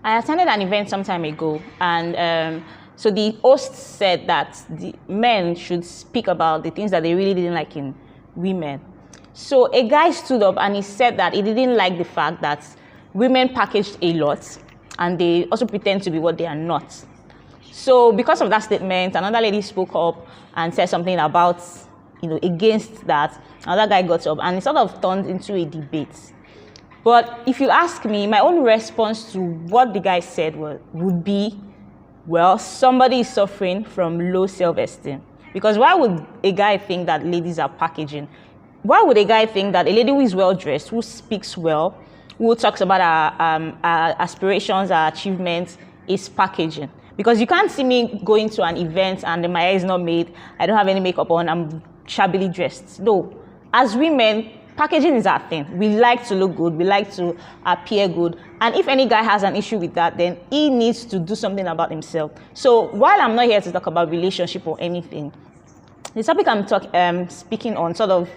I attended an event some time ago, and so the host said that the men should speak about the things that they really didn't like in women. So a guy stood up and he said that he didn't like the fact that women packaged a lot and they also pretend to be what they are not. So because of that statement, another lady spoke up and said something about, against that. Another guy got up and it sort of turned into a debate. But if you ask me, my own response to what the guy said would be, well, somebody is suffering from low self-esteem. Because why would a guy think that ladies are packaging? Why would a guy think that a lady who is well-dressed, who speaks well, who talks about our aspirations, our achievements, is packaging? Because you can't see me going to an event and my hair is not made, I don't have any makeup on, I'm shabbily dressed. No. As women, packaging is our thing. We like to look good, we like to appear good. And if any guy has an issue with that, then he needs to do something about himself. So while I'm not here to talk about relationship or anything, the topic I'm speaking on sort of,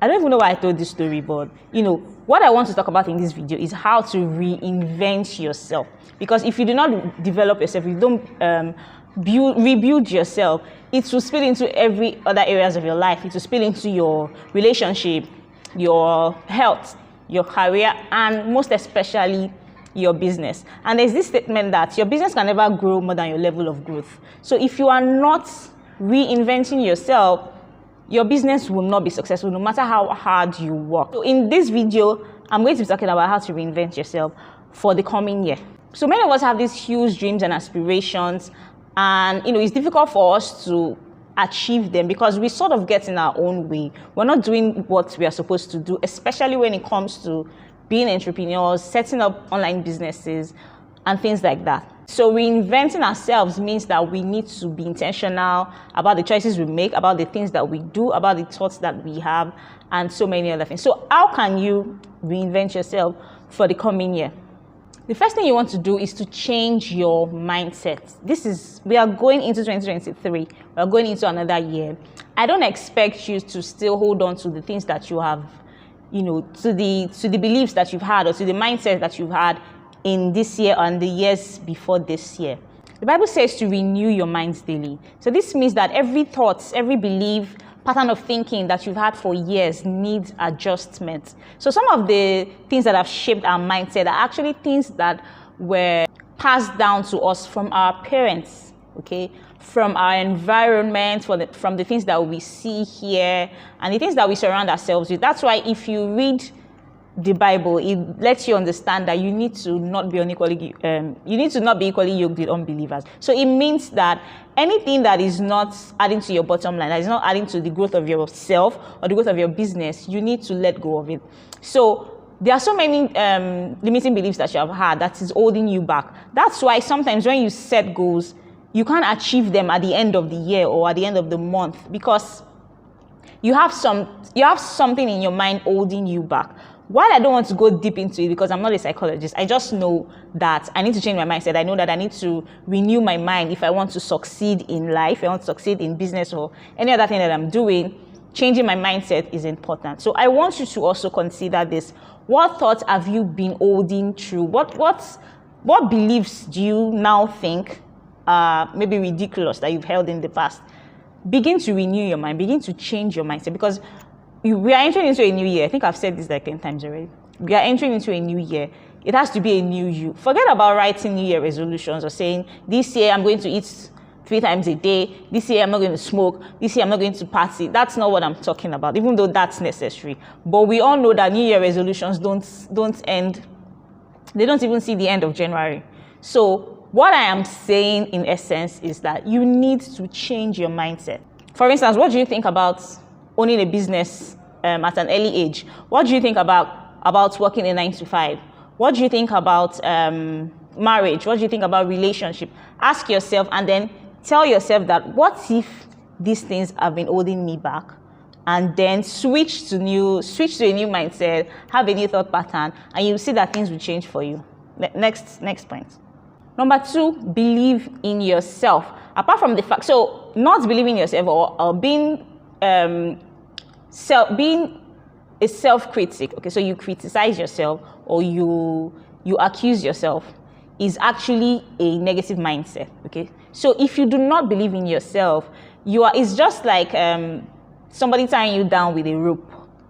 I don't even know why I told this story, but what I want to talk about in this video is how to reinvent yourself. Because if you do not develop yourself, if you don't rebuild yourself, it will spill into every other areas of your life. It will spill into your relationship, your health, your career, and most especially your business. And there's this statement that your business can never grow more than your level of growth. So if you are not reinventing yourself, your business will not be successful no matter how hard you work. So in this video, I'm going to be talking about how to reinvent yourself for the coming year. So many of us have these huge dreams and aspirations, and it's difficult for us to achieve them because we sort of get in our own way. We're not doing what we are supposed to do, especially when it comes to being entrepreneurs, setting up online businesses, and things like that. So reinventing ourselves means that we need to be intentional about the choices we make, about the things that we do, about the thoughts that we have, and so many other things. So how can you reinvent yourself for the coming year? The first thing you want to do is to change your mindset. We are going into 2023. We are going into another year. I don't expect you to still hold on to the things that you have, to the beliefs that you've had or to the mindset that you've had in this year and the years before this year. The Bible says to renew your minds daily. So this means that every thought, every belief, pattern of thinking that you've had for years needs adjustment. So some of the things that have shaped our mindset are actually things that were passed down to us from our parents, okay, from our environment, from the things that we see here, and the things that we surround ourselves with. That's why if you read the Bible, it lets you understand that you need to not be equally yoked with unbelievers. So it means that anything that is not adding to your bottom line, that is not adding to the growth of yourself or the growth of your business, you need to let go of it. So there are so many limiting beliefs that you have had that is holding you back. That's why sometimes when you set goals, you can't achieve them at the end of the year or at the end of the month because you have something in your mind holding you back. While I don't want to go deep into it because I'm not a psychologist, I just know that I need to change my mindset. I know that I need to renew my mind if I want to succeed in life, if I want to succeed in business or any other thing that I'm doing. Changing my mindset is important. So I want you to also consider this. What thoughts have you been holding true? What beliefs do you now think are maybe ridiculous that you've held in the past? Begin to renew your mind. Begin to change your mindset because we are entering into a new year. I think I've said this like 10 times already. We are entering into a new year. It has to be a new you. Forget about writing New Year resolutions or saying, this year I'm going to eat 3 times a day. This year I'm not going to smoke. This year I'm not going to party. That's not what I'm talking about, even though that's necessary. But we all know that New Year resolutions don't end. They don't even see the end of January. So what I am saying in essence is that you need to change your mindset. For instance, what do you think about owning a business at an early age? What do you think about working a 9 to 5? What do you think about marriage? What do you think about relationship? Ask yourself and then tell yourself that what if these things have been holding me back? And then switch to a new mindset, have a new thought pattern, and you'll see that things will change for you. Next point. Number 2, believe in yourself. Apart from the fact, so not believing in yourself or being a self-critic, okay, so you criticize yourself or you accuse yourself, is actually a negative mindset, okay? So if you do not believe in yourself, it's just like somebody tying you down with a rope.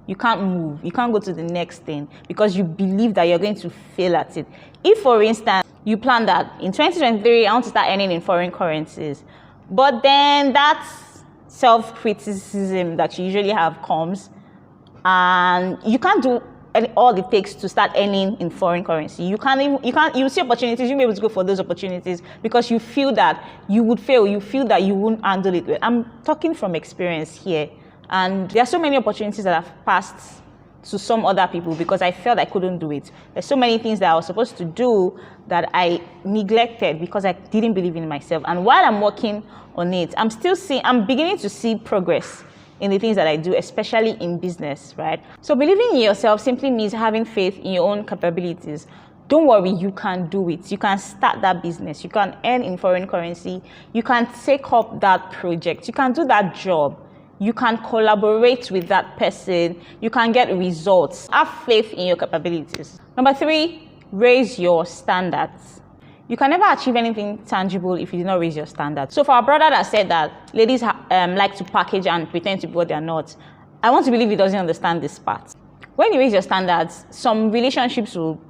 You can't move. You can't go to the next thing because you believe that you're going to fail at it. If, for instance, you plan that in 2023, I want to start earning in foreign currencies, but then that self-criticism that you usually have comes, and you can't do all it takes to start earning in foreign currency. You see opportunities, you'll be able to go for those opportunities because you feel that you would fail, you feel that you won't handle it well. I'm talking from experience here. And there are so many opportunities that have passed to some other people because I felt I couldn't do it. There's so many things that I was supposed to do that I neglected because I didn't believe in myself. And while I'm working on it, I'm beginning to see progress in the things that I do, especially in business, right? So believing in yourself simply means having faith in your own capabilities. Don't worry, you can do it. You can start that business. You can earn in foreign currency. You can take up that project. You can do that job. You can collaborate with that person. You can get results. Have faith in your capabilities. Number 3, raise your standards. You can never achieve anything tangible if you do not raise your standards. So for our brother that said that ladies like to package and pretend to be what they're not, I want to believe he doesn't understand this part. When you raise your standards, some relationships will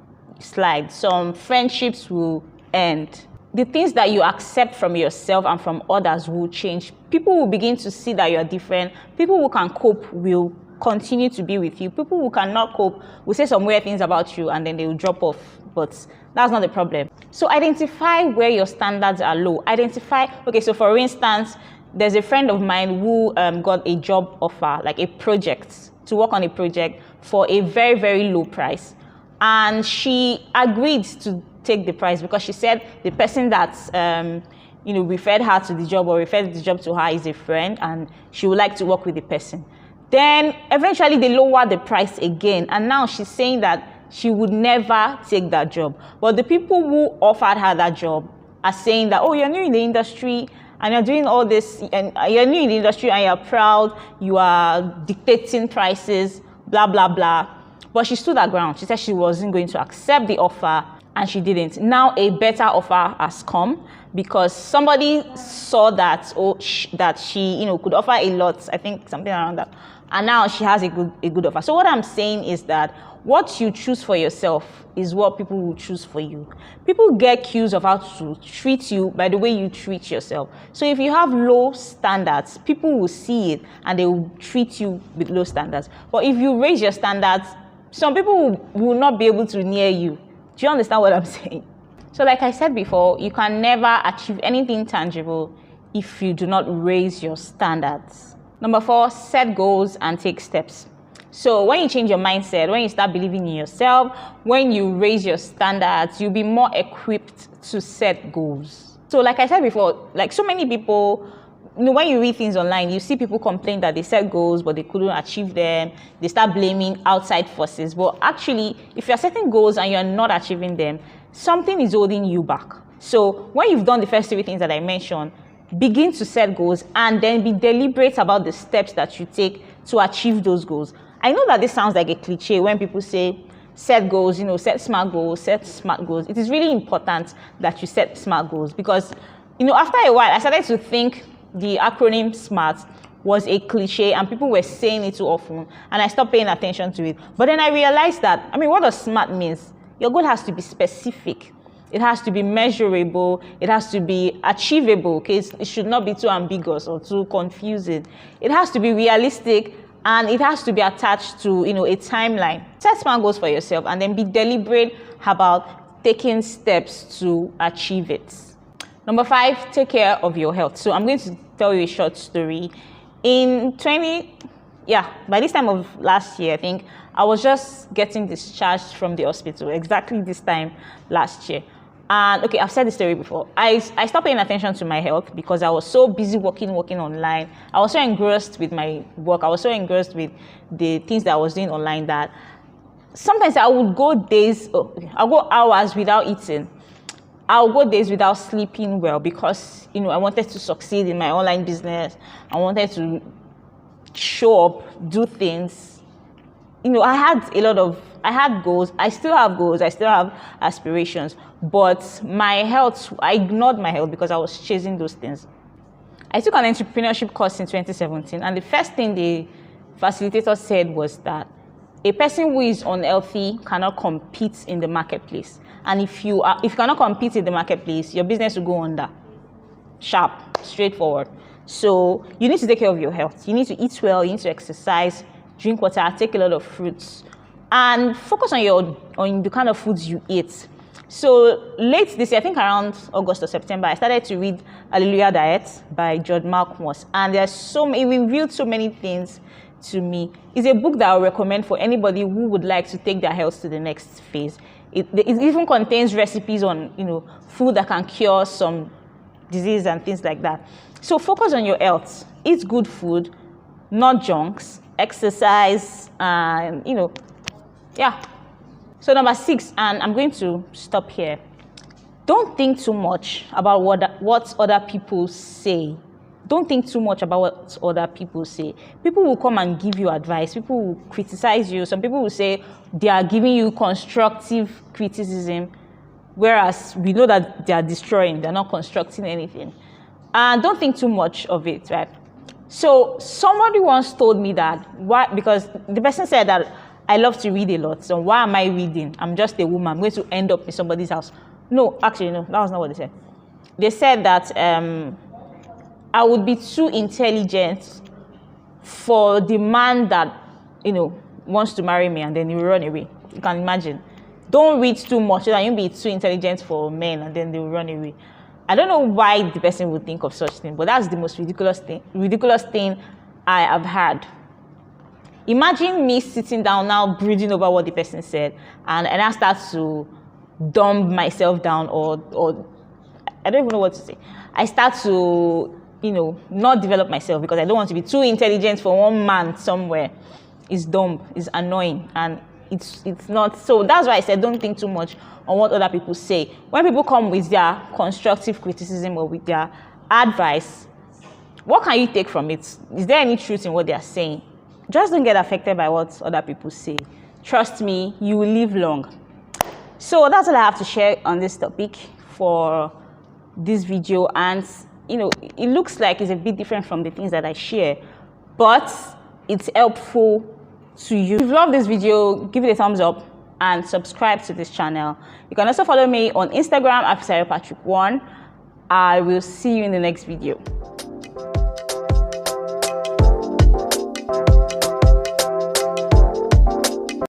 slide, some friendships will end. The things that you accept from yourself and from others will change. People will begin to see that you're different. People who can cope will continue to be with you. People who cannot cope will say some weird things about you and then they will drop off. But that's not the problem. So identify where your standards are low. So for instance, there's a friend of mine who got a job offer, like a project, to work on a project for a very, very low price. And she agreed to take the price because she said the person that referred her to the job or referred the job to her is a friend and she would like to work with the person. Then eventually they lowered the price again, and now she's saying that she would never take that job. But the people who offered her that job are saying that, oh, you're new in the industry and you're doing all this, and you're new in the industry and you're proud, you are dictating prices, blah, blah, blah. But she stood her ground. She said she wasn't going to accept the offer, and she didn't. Now a better offer has come because somebody saw that that she could offer a lot, I think something around that, and now she has a good offer. So what I'm saying is that what you choose for yourself is what people will choose for you. People get cues of how to treat you by the way you treat yourself. So if you have low standards, people will see it and they will treat you with low standards. But if you raise your standards, some people will not be able to near you. Do you understand what I'm saying? So like I said before, you can never achieve anything tangible if you do not raise your standards. Number 4, set goals and take steps. So when you change your mindset, when you start believing in yourself, when you raise your standards, you'll be more equipped to set goals. So like I said before, like so many people, when you read things online, you see people complain that they set goals, but they couldn't achieve them. They start blaming outside forces. But actually, if you're setting goals and you're not achieving them, something is holding you back. So when you've done the first 3 things that I mentioned, begin to set goals and then be deliberate about the steps that you take to achieve those goals. I know that this sounds like a cliche when people say, set goals, set smart goals, set smart goals. It is really important that you set smart goals because, after a while, I started to think the acronym SMART was a cliche and people were saying it too often and I stopped paying attention to it. But then I realized that, what does SMART means? Your goal has to be specific. It has to be measurable. It has to be achievable. Okay? It should not be too ambiguous or too confusing. It has to be realistic and it has to be attached to, a timeline. Set smart goals for yourself and then be deliberate about taking steps to achieve it. Number 5, take care of your health. So I'm going to tell you a short story. By this time of last year, I think, I was just getting discharged from the hospital, exactly this time last year. And okay, I've said this story before. I stopped paying attention to my health because I was so busy working online. I was so engrossed with my work. I was so engrossed with the things that I was doing online that sometimes I would go I'll go hours without eating. I'll go days without sleeping well because, I wanted to succeed in my online business. I wanted to show up, do things. you know, I had goals. I still have goals. I still have aspirations. But my health, I ignored my health because I was chasing those things. I took an entrepreneurship course in 2017, and the first thing the facilitator said was that a person who is unhealthy cannot compete in the marketplace. And if you cannot compete in the marketplace, your business will go under. Sharp, straightforward. So you need to take care of your health. You need to eat well, you need to exercise, drink water, take a lot of fruits, and focus on the kind of foods you eat. So late this year, I think around August or September, I started to read Hallelujah Diet by George Malcolmus, and it revealed so many things to me. It's a book that I would recommend for anybody who would like to take their health to the next phase. It even contains recipes on, you know, food that can cure some disease and things like that. So focus on your health. Eat good food, not junks. Exercise, and you know, yeah. So number 6, and I'm going to stop here. Don't think too much about what other people say. Don't think too much about what other people say. People will come and give you advice. People will criticize you. Some people will say they are giving you constructive criticism, whereas we know that they are destroying. They're not constructing anything. And don't think too much of it, right? So somebody once told me that, because the person said that I love to read a lot, so why am I reading? I'm just a woman. I'm going to end up in somebody's house. No, actually, no, that was not what they said. They said that I would be too intelligent for the man that, you know, wants to marry me and then he will run away. You can imagine. Don't read too much so that you'll be too intelligent for men and then they will run away. I don't know why the person would think of such thing, but that's the most ridiculous thing I have had. Imagine me sitting down now, brooding over what the person said, and I start to dumb myself down, or I don't even know what to say. I start to, you know, not develop myself because I don't want to be too intelligent for one man somewhere. It's dumb, it's annoying, and it's not. So that's why I said don't think too much on what other people say. When people come with their constructive criticism or with their advice, what can you take from it? Is there any truth in what they are saying? Just don't get affected by what other people say. Trust me, you will live long. So that's all I have to share on this topic for this video. And, you know, it looks like it's a bit different from the things that I share, but it's helpful to you. If you love this video, give it a thumbs up and subscribe to this channel. You can also follow me on Instagram at Fisayo Patrick 1. I will see you in the next video.